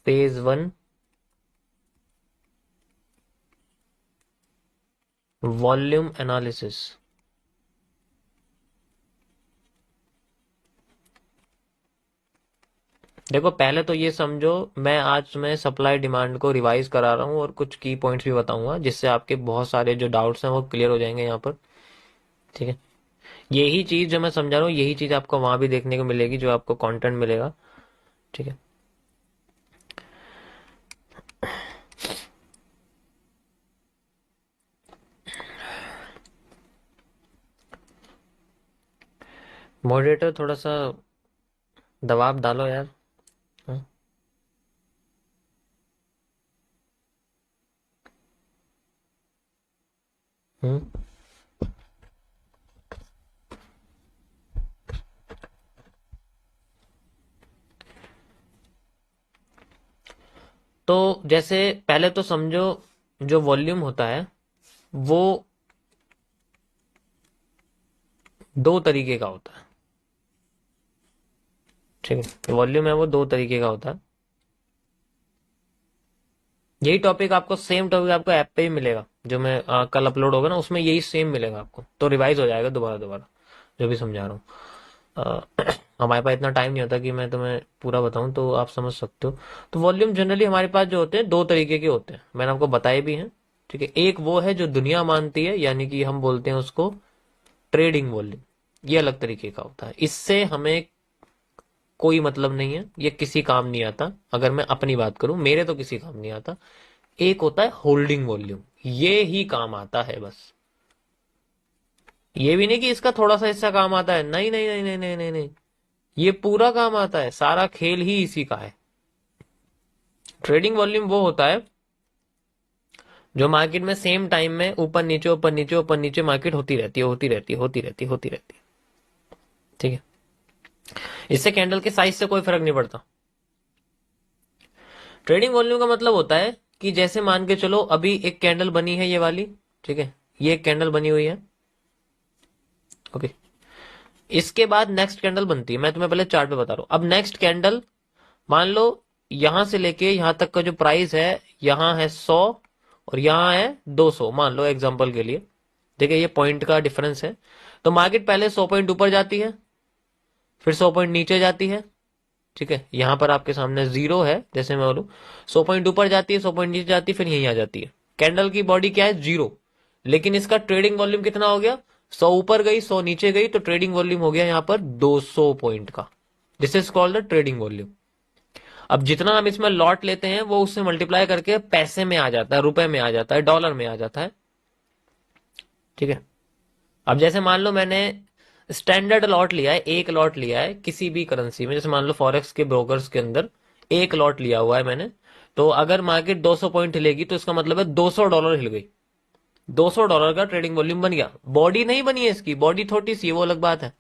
Phase 1 volume analysis. देखो पहले तो ये समझो, मैं आज तुम्हें सप्लाई डिमांड को रिवाइज करा रहा हूँ और कुछ की पॉइंट्स भी बताऊंगा जिससे आपके बहुत सारे जो डाउट्स हैं वो क्लियर हो जाएंगे यहाँ पर। ठीक है, यही चीज जो मैं समझा रहा हूँ यही चीज आपको वहां भी देखने को मिलेगी जो आपको कंटेंट मिलेगा। ठीक है, मॉडरेटर थोड़ा सा दबाव डालो यार। हाँ? हम्म। तो जैसे पहले तो समझो, जो वॉल्यूम होता है वो दो तरीके का होता है। ठीक है, वॉल्यूम है वो दो तरीके का होता है। यही टॉपिक आपको, सेम टॉपिक आपको ऐप पे ही मिलेगा, जो मैं कल अपलोड होगा ना उसमें यही सेम मिलेगा आपको, तो रिवाइज हो जाएगा दोबारा दोबारा जो भी समझा रहा हूँ। हमारे पास इतना टाइम नहीं होता कि मैं तुम्हें पूरा बताऊं, तो आप समझ सकते हो। तो वॉल्यूम जनरली हमारे पास जो होते हैं दो तरीके के होते हैं, मैंने आपको बताए भी हैं। ठीक है, एक वो है जो दुनिया मानती है, यानी कि हम बोलते हैं उसको ट्रेडिंग वॉल्यूम। ये अलग तरीके का होता है, इससे हमें कोई मतलब नहीं है, ये किसी काम नहीं आता। अगर मैं अपनी बात करूं, मेरे तो किसी काम नहीं आता। एक होता है होल्डिंग वॉल्यूम, ये ही काम आता है बस। ये भी नहीं कि इसका थोड़ा सा हिस्सा काम आता है, नहीं नहीं नहीं नहीं नहीं नहीं नहीं, ये पूरा काम आता है, सारा खेल ही इसी का है। ट्रेडिंग वॉल्यूम वो होता है जो मार्केट में सेम टाइम में ऊपर नीचे ऊपर नीचे ऊपर नीचे मार्केट होती रहती है, होती रहती है, होती रहती है, होती रहती है। ठीक है, इससे कैंडल के साइज से कोई फर्क नहीं पड़ता। ट्रेडिंग वॉल्यूम का मतलब होता है कि जैसे मान के चलो अभी एक कैंडल बनी है ये वाली। ठीक है, ये एक कैंडल बनी हुई है। ओके, इसके बाद नेक्स्ट कैंडल बनती है, मैं तुम्हें पहले चार्ट पे बता रहा हूं। अब नेक्स्ट कैंडल, मान लो यहां से लेके यहां तक का जो प्राइस है, यहां है 100 और यहां है 200, मान लो एग्जांपल के लिए। देखिए ये पॉइंट का डिफरेंस है। तो मार्केट पहले 100 पॉइंट ऊपर जाती है, फिर 100 पॉइंट नीचे जाती है। ठीक है, यहां पर आपके सामने जीरो है, जैसे मैं बोलूं 100 पॉइंट ऊपर जाती है, 100 पॉइंट नीचे जाती है, फिर यहीं आ जाती है। कैंडल की बॉडी क्या है, जीरो। लेकिन इसका ट्रेडिंग वॉल्यूम कितना हो गया, 100 ऊपर गई 100 नीचे गई, तो ट्रेडिंग वॉल्यूम हो गया यहां पर 200 पॉइंट का। This is called the trading volume. अब जितना हम इसमें लॉट लेते हैं वो उससे मल्टीप्लाई करके पैसे में आ जाता है, रुपए में आ जाता है, डॉलर में आ जाता है। ठीक है, अब जैसे मान लो मैंने स्टैंडर्ड लॉट लिया है, एक लॉट लिया है किसी भी करेंसी में, जैसे मान लो फॉरेक्स के ब्रोकर्स के अंदर एक लॉट लिया हुआ है मैंने। तो अगर मार्केट 200 पॉइंट हिलेगी तो इसका मतलब है $200 हिल गई, $200 का ट्रेडिंग वॉल्यूम बन गया। बॉडी नहीं बनी है इसकी, बॉडी छोटी सी है, वो अलग बात है।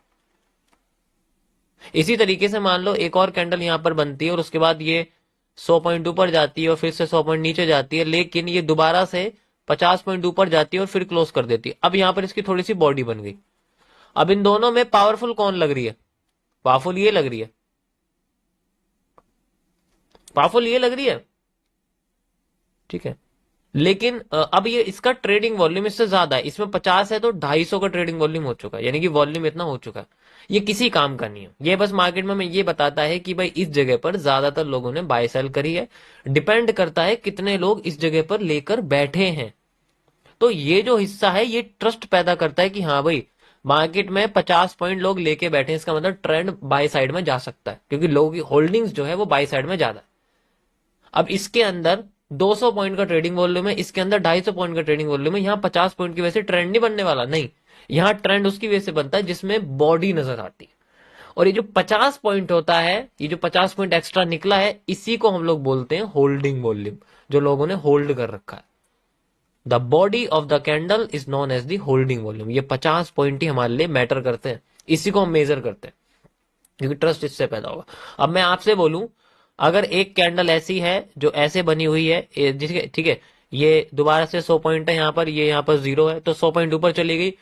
इसी तरीके से मान लो एक और कैंडल यहां पर बनती है और उसके बाद ये 100 पॉइंट ऊपर जाती है और फिर से 100 पॉइंट नीचे जाती है, लेकिन ये दोबारा से 50 पॉइंट ऊपर जाती है और फिर क्लोज कर देती है। अब यहां पर इसकी थोड़ी सी बॉडी बन गई। अब इन दोनों में पावरफुल कौन लग रही है, पावरफुल ये लग रही है, पावरफुल ये लग रही है। ठीक है, लेकिन अब ये इसका ट्रेडिंग वॉल्यूम इससे ज्यादा है, इसमें 50 है तो 250 का ट्रेडिंग वॉल्यूम हो चुका है, यानी कि वॉल्यूम इतना हो चुका है। ये किसी काम का नहीं है, ये बस मार्केट में ये बताता है कि भाई इस जगह पर ज्यादातर लोगों ने बाय सेल करी है। डिपेंड करता है कितने लोग इस जगह पर लेकर बैठे हैं। तो ये जो हिस्सा है ये ट्रस्ट पैदा करता है कि हाँ भाई मार्केट में 50 पॉइंट लोग लेके बैठे हैं, इसका मतलब ट्रेंड बाय साइड में जा सकता है, क्योंकि लोगों की होल्डिंग्स जो है वो बाय साइड में ज्यादा है। अब इसके अंदर 200 पॉइंट का ट्रेडिंग वॉल्यूम है, इसके अंदर 250 पॉइंट का ट्रेडिंग वॉल्यूम है। यहाँ 50 पॉइंट की वजह से ट्रेंड नहीं बनने वाला, नहीं, यहाँ ट्रेंड उसकी वजह से बनता है जिसमें बॉडी नजर आती है। और ये जो 50 पॉइंट होता है, ये जो 50 पॉइंट एक्स्ट्रा निकला है, इसी को हम लोग बोलते हैं होल्डिंग वॉल्यूम, जो लोगों ने होल्ड कर रखा है। The body of the candle is known as the holding volume. ये 50 पॉइंट ही हमारे लिए मैटर करते हैं, इसी को हम मेजर करते हैं, क्योंकि ट्रस्ट इससे पैदा होगा। अब मैं आपसे बोलूं, अगर एक कैंडल ऐसी है जो ऐसे बनी हुई है, जिसके ठीक है, ये दोबारा से 100 पॉइंट है यहाँ पर, ये यहाँ पर जीरो है, तो 100 पॉइंट ऊपर चली गई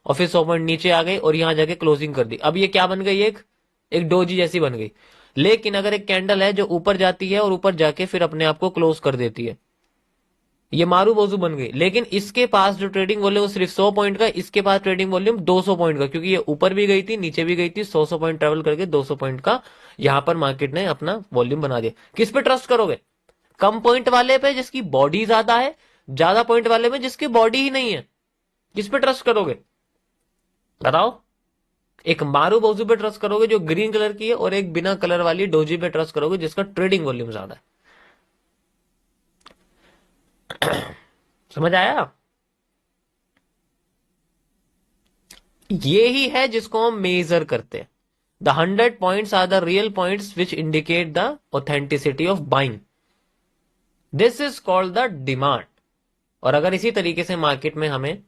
और फिर 100 पॉइंट नीचे आ गई और यहाँ जाके क्लोजिंग कर दी। अब ये क्या बन गई, एक एक डोजी जैसी बन गई। लेकिन अगर एक कैंडल है जो ऊपर जाती है और ऊपर जाके फिर अपने आप को क्लोज कर देती है, ये मारूबोजू बन गई। लेकिन इसके पास जो ट्रेडिंग वॉल्यूम सिर्फ 100 पॉइंट का, इसके पास ट्रेडिंग वॉल्यूम 200 पॉइंट का, क्योंकि ये ऊपर भी गई थी नीचे भी गई थी, 100 पॉइंट ट्रेवल करके 200 पॉइंट का यहां पर मार्केट ने अपना वॉल्यूम बना दिया। किस पे ट्रस्ट करोगे? कम पॉइंट वाले पे जिसकी बॉडी ज्यादा है, ज्यादा पॉइंट वाले में जिसकी बॉडी ही नहीं है, किस पे ट्रस्ट करोगे बताओ? एक मारूबोजू पे ट्रस्ट करोगे जो ग्रीन कलर की है, और एक बिना कलर वाली डोजी पे ट्रस्ट करोगे जिसका ट्रेडिंग वॉल्यूम ज्यादा है। समझ आया? ये ही है जिसको हम मेजर करते हैं। The 100 points are the real points which indicate the authenticity of buying. This is called the demand. और अगर इसी तरीके से मार्केट में हमें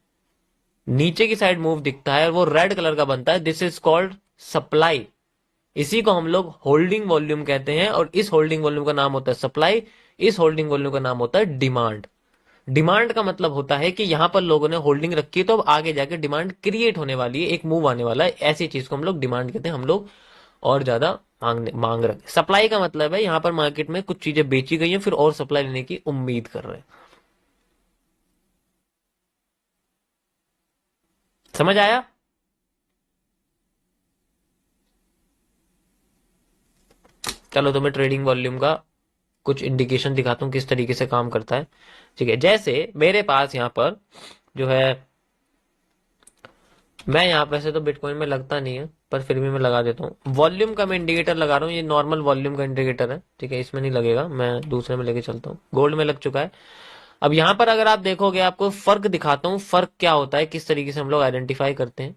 नीचे की साइड मूव दिखता है और वो रेड कलर का बनता है, दिस इज कॉल्ड सप्लाई। इसी को हम लोग होल्डिंग वॉल्यूम कहते हैं, और इस होल्डिंग वॉल्यूम का नाम होता है सप्लाई, इस होल्डिंग वॉल्यूम का नाम होता है डिमांड। डिमांड का मतलब होता है कि यहां पर लोगों ने होल्डिंग रखी है, तो अब आगे जाके डिमांड क्रिएट होने वाली है, एक मूव आने वाला है, ऐसी चीज को हम लोग डिमांड कहते हैं। हम लोग और ज्यादा मांग रहे हैं। सप्लाई का मतलब है यहां पर मार्केट में कुछ चीजें बेची गई हैं, फिर और सप्लाई लेने की उम्मीद कर रहे हैं। समझ आया? चलो तो मैं ट्रेडिंग वॉल्यूम का कुछ इंडिकेशन दिखाता हूं किस तरीके से काम करता है। ठीक है, जैसे मेरे पास यहां पर जो है, मैं यहाँ वैसे तो बिटकॉइन में लगता नहीं है, पर फिर भी मैं लगा देता हूँ। वॉल्यूम का मैं इंडिकेटर लगा रहा हूँ, ये नॉर्मल वॉल्यूम का इंडिकेटर है। ठीक है, इसमें नहीं लगेगा, मैं दूसरे में लेके चलता हूँ। गोल्ड में लग चुका है। अब यहाँ पर अगर आप देखोगे, आपको फर्क दिखाता हूँ, फर्क क्या होता है, किस तरीके से हम लोग आइडेंटिफाई करते हैं।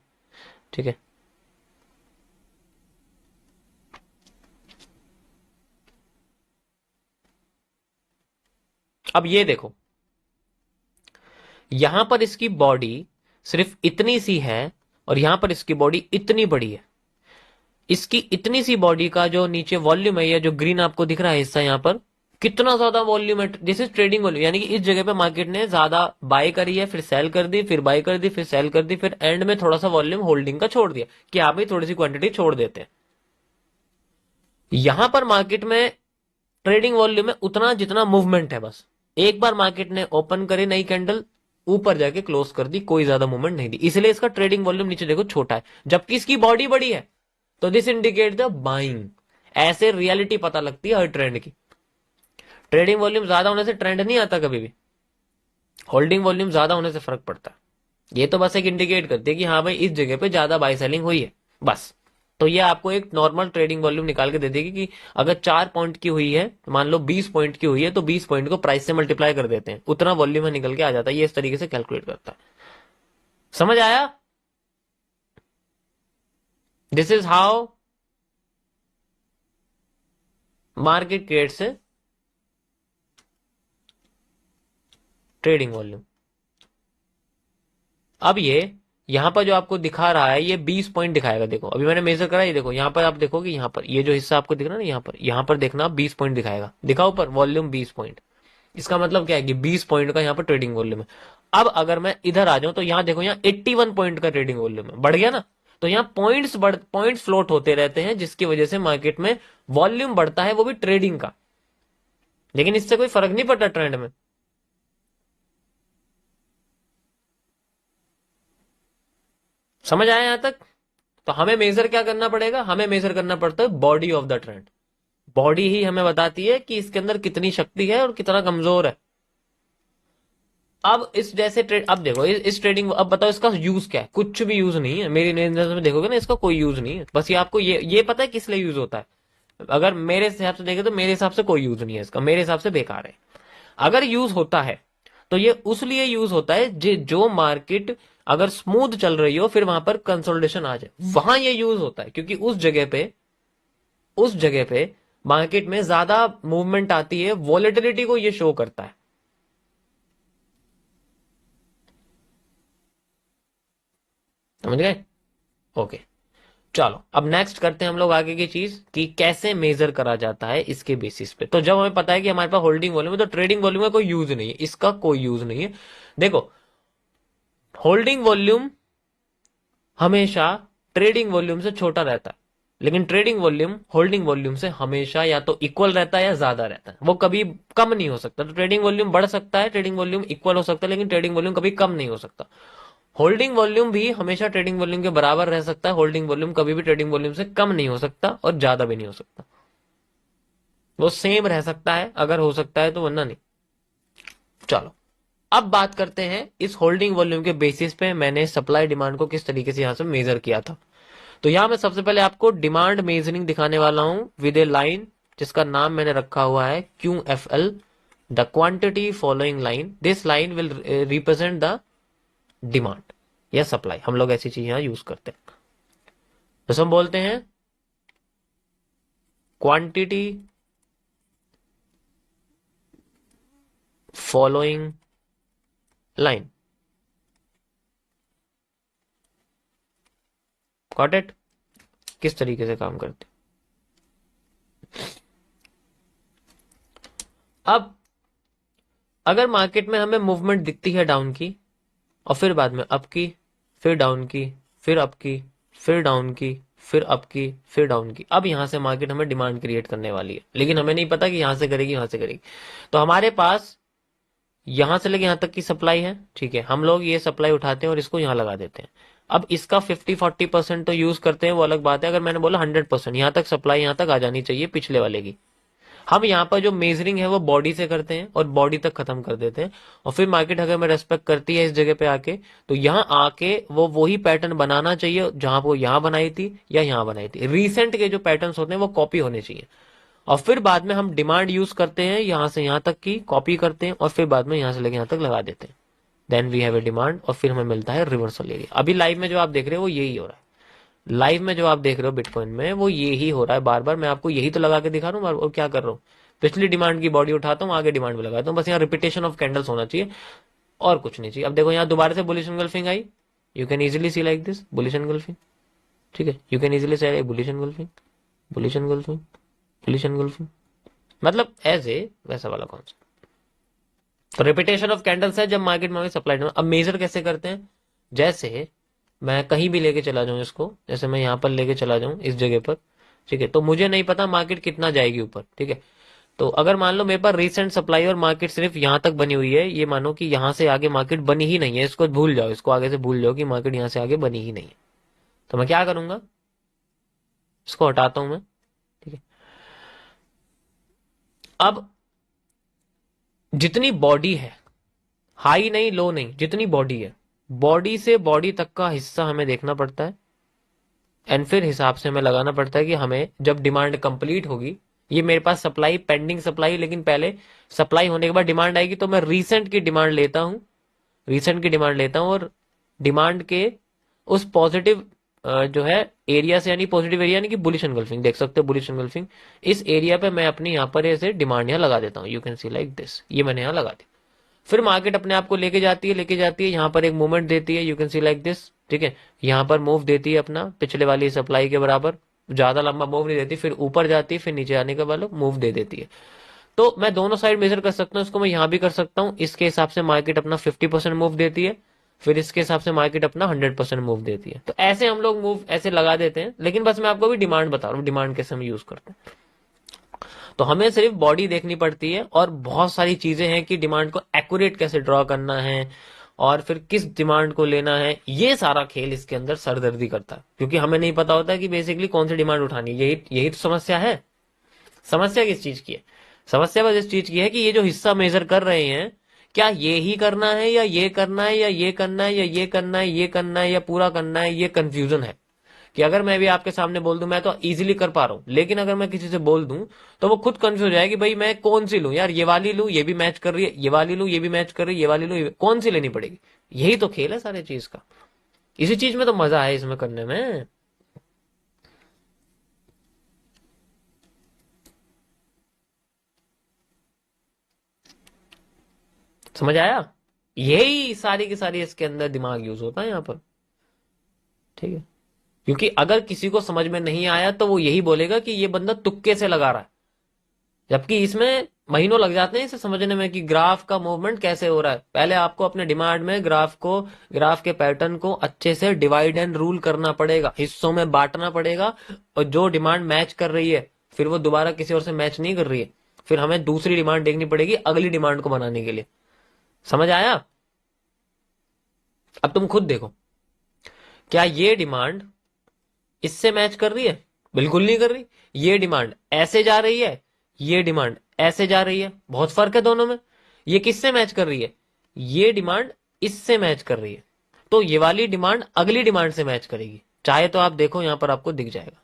ठीक है, अब ये देखो, यहां पर इसकी बॉडी सिर्फ इतनी सी है और यहां पर इसकी बॉडी इतनी बड़ी है। इसकी इतनी सी बॉडी का जो नीचे वॉल्यूम है, या जो ग्रीन आपको दिख रहा है हिस्सा यहां पर, कितना ज्यादा वॉल्यूम है। दिस इज ट्रेडिंग वॉल्यूम, यानी कि इस जगह पे मार्केट ने ज्यादा बाय करी है, फिर सेल कर दी, फिर बाय कर दी, फिर सेल कर दी, फिर एंड में थोड़ा सा वॉल्यूम होल्डिंग का छोड़ दिया कि आप भी थोड़ी सी क्वांटिटी छोड़ देते हैं। यहां पर मार्केट में ट्रेडिंग वॉल्यूम में उतना जितना मूवमेंट है, बस एक बार मार्केट ने ओपन करी नई कैंडल, ऊपर जाके क्लोज कर दी, कोई ज्यादा मूवमेंट नहीं दी, इसलिए इसका ट्रेडिंग वॉल्यूम नीचे देखो छोटा है, जबकि इसकी बॉडी बड़ी है। तो दिस इंडिकेट द बाइंग। ऐसे रियलिटी पता लगती है हर ट्रेंड की। ट्रेडिंग वॉल्यूम ज्यादा होने से ट्रेंड नहीं आता कभी भी, होल्डिंग वॉल्यूम ज्यादा होने से फर्क पड़ता है। ये तो बस एक इंडिकेट करती है कि हाँ भाई इस जगह पे ज्यादा बाय सेलिंग हुई है, बस। तो ये आपको एक नॉर्मल ट्रेडिंग वॉल्यूम निकाल के दे देगी कि अगर 4 पॉइंट की हुई है, मान लो 20 पॉइंट की हुई है, तो 20 पॉइंट को प्राइस से मल्टीप्लाई कर देते हैं, उतना वॉल्यूम निकल के आ जाता है। ये इस तरीके से कैलकुलेट करता है। समझ आया? This is how market creates trading volume. अब ये यहां पर जो आपको दिखा रहा है, ये 20 पॉइंट दिखाएगा। देखो अभी मैंने मेजर करा, ये देखो यहां पर आप देखोगे, यहां पर ये जो हिस्सा आपको दिख रहा है ना, यहां पर देखना 20 पॉइंट दिखाएगा, दिखा ऊपर वॉल्यूम 20 पॉइंट। इसका मतलब क्या है कि 20 पॉइंट का यहां पर ट्रेडिंग वॉल्यूम है। अब अगर मैं इधर आ जाऊं तो यहां देखो, यहां 81 पॉइंट का ट्रेडिंग वॉल्यूम है, बढ़ गया ना। तो यहां पॉइंट्स फ्लोट होते रहते हैं, जिसकी वजह से मार्केट में वॉल्यूम बढ़ता है, वो भी ट्रेडिंग का। लेकिन इससे कोई फर्क नहीं पड़ता ट्रेंड में। समझ आया यहां तक? तो हमें मेजर क्या करना पड़ेगा? हमें मेजर करना पड़ता है body of the trend. Body ही हमें बताती है कि इसके अंदर कितनी शक्ति है और कितना कमजोर है। अब इस जैसे ट्रेड, अब देखो इस ट्रेडिंग, अब बताओ इसका यूज क्या है? कुछ भी यूज नहीं है मेरी नजर में, देखोगे ना इसका कोई यूज नहीं है। बस ये आपको ये पता है किस लिए यूज होता है। अगर मेरे हिसाब से देखे तो मेरे हिसाब से कोई यूज नहीं है इसका, मेरे हिसाब से बेकार है। अगर यूज होता है तो ये उस लिए यूज होता है जो मार्केट अगर स्मूथ चल रही हो, फिर वहां पर कंसोलिडेशन आ जाए, वहां ये यूज होता है। क्योंकि उस जगह पे मार्केट में ज्यादा मूवमेंट आती है, वॉलेटिलिटी को ये शो करता है। समझ गए? ओके, चलो अब नेक्स्ट करते हैं हम लोग आगे की चीज कि कैसे मेजर करा जाता है इसके बेसिस पे। तो जब हमें पता है कि हमारे पास होल्डिंग वॉल्यूम है, तो ट्रेडिंग वॉल्यूम का कोई यूज नहीं है, इसका कोई यूज नहीं है। देखो, होल्डिंग वॉल्यूम हमेशा ट्रेडिंग वॉल्यूम से छोटा रहता है। लेकिन ट्रेडिंग वॉल्यूम होल्डिंग वॉल्यूम से हमेशा या तो इक्वल रहता है या ज्यादा रहता है, वो कभी कम नहीं हो सकता। तो ट्रेडिंग वॉल्यूम बढ़ सकता है, ट्रेडिंग वॉल्यूम इक्वल हो सकता है, लेकिन ट्रेडिंग वॉल्यूम कभी कम नहीं हो सकता। होल्डिंग वॉल्यूम भी हमेशा ट्रेडिंग वॉल्यूम के बराबर रह सकता है, होल्डिंग वॉल्यूम कभी भी ट्रेडिंग वॉल्यूम से कम नहीं हो सकता और ज्यादा भी नहीं हो सकता, वो सेम रह सकता है अगर हो सकता है तो, वरना नहीं। चलो अब बात करते हैं इस होल्डिंग वॉल्यूम के बेसिस पे मैंने सप्लाई डिमांड को किस तरीके से यहां से मेजर किया था। तो यहां मैं सबसे पहले आपको डिमांड मेजरिंग दिखाने वाला हूं विद ए लाइन जिसका नाम मैंने रखा हुआ है QFL, the quantity following line, this line will represent the demand या सप्लाई। हम लोग ऐसी चीज यहां यूज करते हैं, तो हम बोलते हैं quantity following line. Got it? किस तरीके से काम करते? अब अगर मार्केट में हमें मूवमेंट दिखती है डाउन की और फिर बाद में अप की, फिर डाउन की, फिर अप की, फिर डाउन की, फिर अप की, फिर डाउन की, अब यहां से मार्केट हमें डिमांड क्रिएट करने वाली है, लेकिन हमें नहीं पता कि यहां से करेगी यहां से करेगी। तो हमारे पास यहां से लेके यहां तक की सप्लाई है, ठीक है, हम लोग ये सप्लाई उठाते हैं और इसको यहां लगा देते हैं। अब इसका 50-40% तो यूज करते हैं, वो अलग बात है। अगर मैंने बोला 100%, यहां तक सप्लाई यहां तक आ जानी चाहिए पिछले वाले की। हम यहाँ पर जो मेजरिंग है वो बॉडी से करते हैं और बॉडी तक खत्म कर देते हैं, और फिर मार्केट अगर हमें रेस्पेक्ट करती है इस जगह पे आके, तो यहाँ आके वो वही पैटर्न बनाना चाहिए जहां वो यहाँ बनाई थी या यहाँ बनाई थी। रिसेंट के जो पैटर्न्स होते हैं वो कॉपी होने चाहिए, और फिर बाद में हम डिमांड यूज करते हैं यहां से यहां तक की कॉपी करते हैं और फिर बाद में यहां से लेके यहां तक लगा देते हैं। Then we have a demand और फिर हमें मिलता है रिवर्सल एरिया। अभी लाइव में जो आप देख रहे हो वो यही हो रहा है, लाइव में जो आप देख रहे हो बिटकॉइन में वो ये ही हो रहा है। बार बार मैं आपको यही तो लगा के दिखा रहा हूँ, और क्या कर रहा हूँ, पिछली डिमांड की बॉडी उठाता हूँ, आगे डिमांड में लगाता हूँ, बस यहाँ रिपीटेशन ऑफ कैंडल्स होना चाहिए और कुछ नहीं चाहिए। अब देखो यहाँ दोबारा से bullish engulfing I, you can easily C like this bullish engulfing, ठीक है, you can easily C bullish engulfing, bullish engulfing, bullish engulfing, मतलब एज ए वैसा वाला कॉन्सेप्ट। तो रिपीटेशन ऑफ कैंडल्स है जब मार्केट में सप्लाई। अब मेजर कैसे करते हैं, जैसे मैं कहीं भी लेके चला जाऊं इसको, जैसे मैं यहां पर लेके चला जाऊं इस जगह पर, ठीक है, तो मुझे नहीं पता मार्केट कितना जाएगी ऊपर, ठीक है। तो अगर मान लो मेरे पास रिसेंट सप्लाई और मार्केट सिर्फ यहां तक बनी हुई है, ये मानो कि यहां से आगे मार्केट बनी ही नहीं है, इसको भूल जाओ, इसको आगे से भूल जाओ कि मार्केट यहां से आगे बनी ही नहीं है, तो मैं क्या करूंगा, इसको हटाता हूं मैं, ठीक है। अब जितनी बॉडी है, हाई नहीं लो नहीं, जितनी बॉडी है, बॉडी से बॉडी तक का हिस्सा हमें देखना पड़ता है, एंड फिर हिसाब से हमें लगाना पड़ता है कि हमें जब डिमांड कंप्लीट होगी, ये मेरे पास सप्लाई पेंडिंग सप्लाई, लेकिन पहले सप्लाई होने के बाद डिमांड आएगी, तो मैं रीसेंट की डिमांड लेता हूं, रीसेंट की डिमांड लेता हूं, और डिमांड के उस पॉजिटिव जो है एरिया से, यानी पॉजिटिव एरिया यानी कि बुलिश एंगल्फिंग, देख सकते हो बुलिश एंगल्फिंग, इस एरिया पे मैं अपनी यहाँ पर ऐसे डिमांड यहाँ लगा देता हूँ, you can see like this, ये मैंने यहाँ लगा दी। फिर मार्केट अपने आप को लेके जाती है, लेके जाती है, यहाँ पर एक मूवमेंट देती है, you can see like this, ठीक है, यहाँ पर मूव देती है अपना पिछले वाली सप्लाई के बराबर, ज्यादा लंबा मूव नहीं देती, फिर ऊपर जाती है, फिर नीचे आने के बाद मूव दे देती है। तो मैं दोनों साइड मेजर कर सकता हूँ, इसको मैं यहाँ भी कर सकता हूँ, इसके हिसाब से मार्केट अपना 50% मूव देती है, फिर इसके हिसाब से मार्केट अपना 100% मूव देती है। तो ऐसे हम लोग मूव ऐसे लगा देते हैं, लेकिन बस मैं आपको भी डिमांड बता रहा हूँ, डिमांड कैसे हम यूज करते हैं। तो हमें सिर्फ बॉडी देखनी पड़ती है, और बहुत सारी चीजें हैं कि डिमांड को एक्यूरेट कैसे ड्रॉ करना है और फिर किस डिमांड को लेना है, ये सारा खेल इसके अंदर सरदर्दी करता है, क्योंकि हमें नहीं पता होता कि बेसिकली कौन सी डिमांड उठानी है। यही तो समस्या है। समस्या किस चीज की है? समस्या बस इस चीज की है कि ये जो हिस्सा मेजर कर रहे हैं, क्या ये ही करना है या ये करना है या ये करना है या ये करना है, ये करना है या पूरा करना है, ये कंफ्यूजन है। कि अगर मैं भी आपके सामने बोल दूं मैं तो इजीली कर पा रहा हूं, लेकिन अगर मैं किसी से बोल दूं तो वो खुद कंफ्यूज हो जाएगी, भाई मैं कौन सी लूं यार, ये वाली लूं, ये भी मैच कर रही है, ये वाली लूं, ये भी मैच कर रही है, ये वाली लूं, कौन सी लेनी पड़ेगी। यही तो खेल है सारे चीज का, इसी चीज में तो मजा है इसमें करने में। समझ आया? यही सारी की सारी इसके अंदर दिमाग यूज होता है यहाँ पर, ठीक है। क्योंकि अगर किसी को समझ में नहीं आया तो वो यही बोलेगा कि ये बंदा तुक्के से लगा रहा है, जबकि इसमें महीनों लग जाते हैं इसे समझने में कि ग्राफ का मूवमेंट कैसे हो रहा है। पहले आपको अपने डिमांड में ग्राफ के पैटर्न को अच्छे से डिवाइड एंड रूल करना पड़ेगा, हिस्सों में बांटना पड़ेगा, और जो डिमांड मैच कर रही है फिर वो दोबारा किसी और से मैच नहीं कर रही है, फिर हमें दूसरी डिमांड देखनी पड़ेगी अगली डिमांड को बनाने के लिए। समझ आया? अब तुम खुद देखो, क्या ये डिमांड इससे मैच कर रही है? बिल्कुल नहीं कर रही। ये डिमांड ऐसे जा रही है, ये डिमांड ऐसे जा रही है, बहुत फर्क है दोनों में। ये किससे मैच कर रही है? ये डिमांड इससे मैच कर रही है, तो ये वाली डिमांड अगली डिमांड से मैच करेगी। चाहे तो आप देखो, यहां पर आपको दिख जाएगा,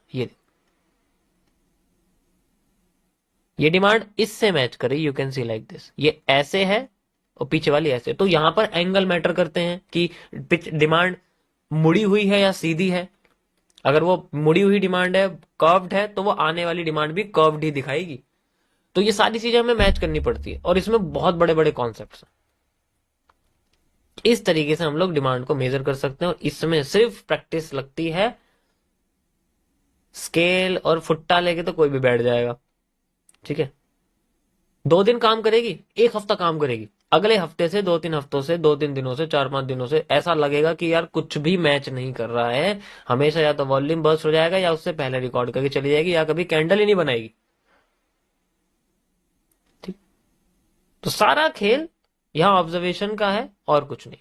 ये डिमांड इससे मैच कर रही, you can see like this, ये ऐसे है और पीछे वाली ऐसे। तो यहां पर एंगल मैटर करते हैं कि डिमांड मुड़ी हुई है या सीधी है। अगर वो मुड़ी हुई डिमांड है, कर्व्ड है, तो वो आने वाली डिमांड भी कर्व्ड ही दिखाएगी। तो ये सारी चीजें हमें मैच करनी पड़ती है, और इसमें बहुत बड़े बड़े कॉन्सेप्ट्स हैं। इस तरीके से हम लोग डिमांड को मेजर कर सकते हैं, और इसमें सिर्फ प्रैक्टिस लगती है। स्केल और फुट्टा लेके तो कोई भी बैठ जाएगा, ठीक है। 2 दिन काम करेगी, 1 हफ्ता काम करेगी, अगले हफ्ते से 2-3 हफ्तों से 2-3 दिनों से 4-5 दिनों से ऐसा लगेगा कि यार कुछ भी मैच नहीं कर रहा है। हमेशा या तो वॉल्यूम बर्स्ट हो जाएगा, या उससे पहले रिकॉर्ड करके चली जाएगी, या कभी कैंडल ही नहीं बनाएगी। ठीक। तो सारा खेल यहाँ ऑब्जर्वेशन का है और कुछ नहीं।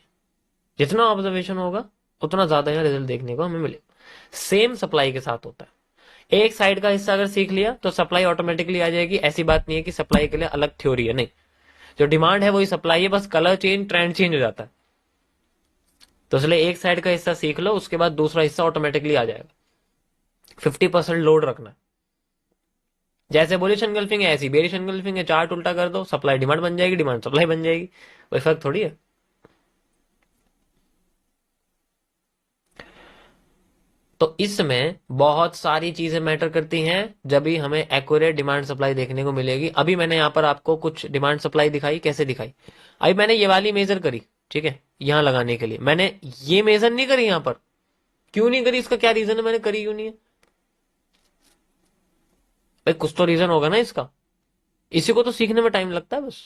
जितना ऑब्जर्वेशन होगा उतना ज्यादा यहाँ रिजल्ट देखने को हमें मिलेगा। सेम सप्लाई के साथ होता है। एक साइड का हिस्सा अगर सीख लिया तो सप्लाई ऑटोमेटिकली आ जाएगी। ऐसी बात नहीं है कि सप्लाई के लिए अलग थ्योरी है, नहीं। जो डिमांड है वही सप्लाई है, बस कलर चेंज, ट्रेंड चेंज हो जाता है। तो इसलिए एक साइड का हिस्सा सीख लो, उसके बाद दूसरा हिस्सा ऑटोमेटिकली आ जाएगा। 50% लोड रखना। जैसे बुलिश एनगल्फिंग है ऐसी बेरिश एनगल्फिंग है, चार्ट उल्टा कर दो, सप्लाई डिमांड बन जाएगी, डिमांड सप्लाई बन जाएगी। कोई फर्क थोड़ी है। तो इसमें बहुत सारी चीजें मैटर करती हैं, जब भी हमें एक्यूरेट डिमांड सप्लाई देखने को मिलेगी। अभी मैंने यहां पर आपको कुछ डिमांड सप्लाई दिखाई, कैसे दिखाई? अभी मैंने ये वाली मेजर करी, ठीक है, यहां लगाने के लिए मैंने ये मेजर नहीं करी यहां पर। क्यों नहीं करी? इसका क्या रीजन है मैंने करी क्यों नहीं है? भाई कुछ तो रीजन होगा ना इसका। इसी को तो सीखने में टाइम लगता है बस।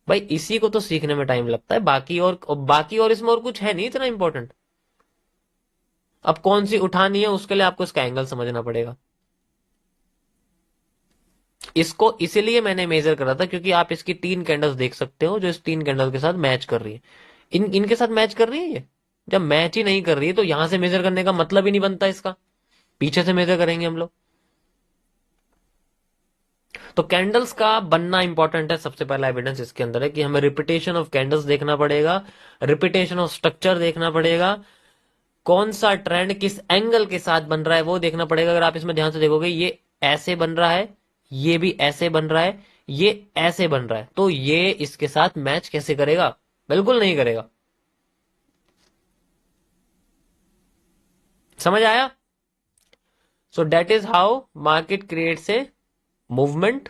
भाई इसी को तो सीखने में टाइम लगता है, बाकी और इसमें और कुछ है नहीं इतना इंपॉर्टेंट। अब कौन सी उठानी है उसके लिए आपको इसका एंगल समझना पड़ेगा। इसको इसीलिए मैंने मेजर करा था क्योंकि आप इसकी 3 कैंडल्स देख सकते हो जो इस 3 कैंडल के साथ मैच कर रही है। इनके साथ मैच कर रही है ये। जब मैच ही नहीं कर रही है तो यहां से मेजर करने का मतलब ही नहीं बनता इसका। पीछे से मेजर करेंगे हम लोग। तो कैंडल्स का बनना इंपॉर्टेंट है। सबसे पहला एविडेंस इसके अंदर है कि हमें रिपीटेशन ऑफ कैंडल्स देखना पड़ेगा, रिपीटेशन ऑफ स्ट्रक्चर देखना पड़ेगा, कौन सा ट्रेंड किस एंगल के साथ बन रहा है वो देखना पड़ेगा। अगर आप इसमें ध्यान से देखोगे, ये ऐसे बन रहा है, ये भी ऐसे बन रहा है, ये ऐसे बन रहा है, तो ये इसके साथ मैच कैसे करेगा? बिल्कुल नहीं करेगा। समझ आया? So that is how market creates a movement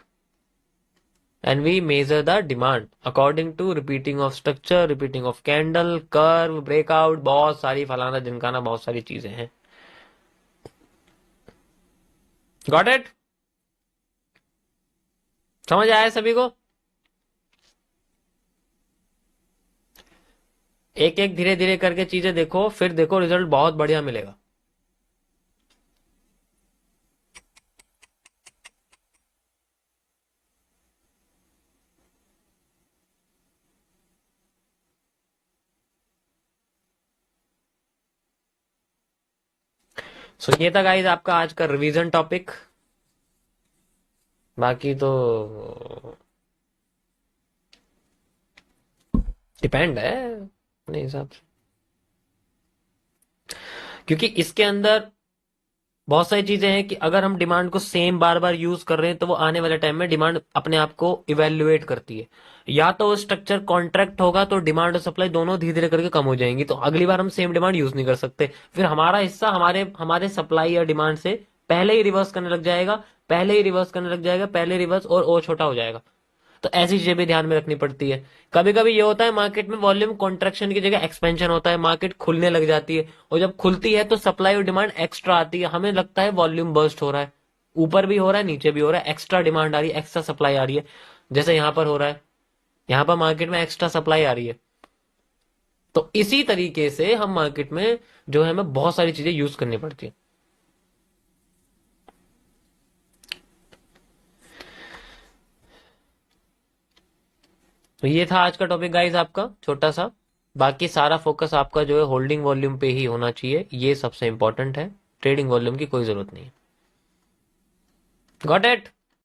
and we measure the demand according to repeating of structure, repeating of candle, curve, breakout, बहुत सारी फलाना जिनकाना बहुत सारी चीजें हैं। Got it? समझ आया सभी को? एक एक धीरे धीरे करके चीजें देखो, फिर देखो रिजल्ट बहुत बढ़िया मिलेगा। सो ये था गाइस आपका आज का रिवीजन टॉपिक। बाकी तो डिपेंड है अपने हिसाब से, क्योंकि इसके अंदर बहुत सारी चीजें हैं कि अगर हम डिमांड को सेम बार बार यूज कर रहे हैं तो वो आने वाले टाइम में डिमांड अपने आप को इवेल्युएट करती है। या तो वो स्ट्रक्चर कॉन्ट्रैक्ट होगा तो डिमांड और सप्लाई दोनों धीरे धीरे करके कम हो जाएंगी, तो अगली बार हम सेम डिमांड यूज नहीं कर सकते। फिर हमारा हिस्सा हमारे हमारे सप्लाई या डिमांड से पहले ही रिवर्स करने लग जाएगा, पहले ही रिवर्स करने लग जाएगा, पहले रिवर्स और छोटा हो जाएगा। तो ऐसी चीजें भी ध्यान में रखनी पड़ती है। कभी कभी ये होता है मार्केट में वॉल्यूम कॉन्ट्रैक्शन की जगह एक्सपेंशन होता है, मार्केट खुलने लग जाती है, और जब खुलती है तो सप्लाई और डिमांड एक्स्ट्रा आती है, हमें लगता है वॉल्यूम बर्स्ट हो रहा है। ऊपर भी हो रहा है, नीचे भी हो रहा है, एक्स्ट्रा डिमांड आ रही है, एक्स्ट्रा सप्लाई आ रही है, जैसे यहां पर हो रहा है, यहां पर मार्केट में एक्स्ट्रा सप्लाई आ रही है। तो इसी तरीके से हम मार्केट में जो है हमें बहुत सारी चीजें यूज करनी पड़ती है। तो ये था आज का टॉपिक गाइस, आपका छोटा सा। बाकी सारा फोकस आपका जो है होल्डिंग वॉल्यूम पे ही होना चाहिए, ये सबसे इंपॉर्टेंट है। ट्रेडिंग वॉल्यूम की कोई जरूरत नहीं। Got it.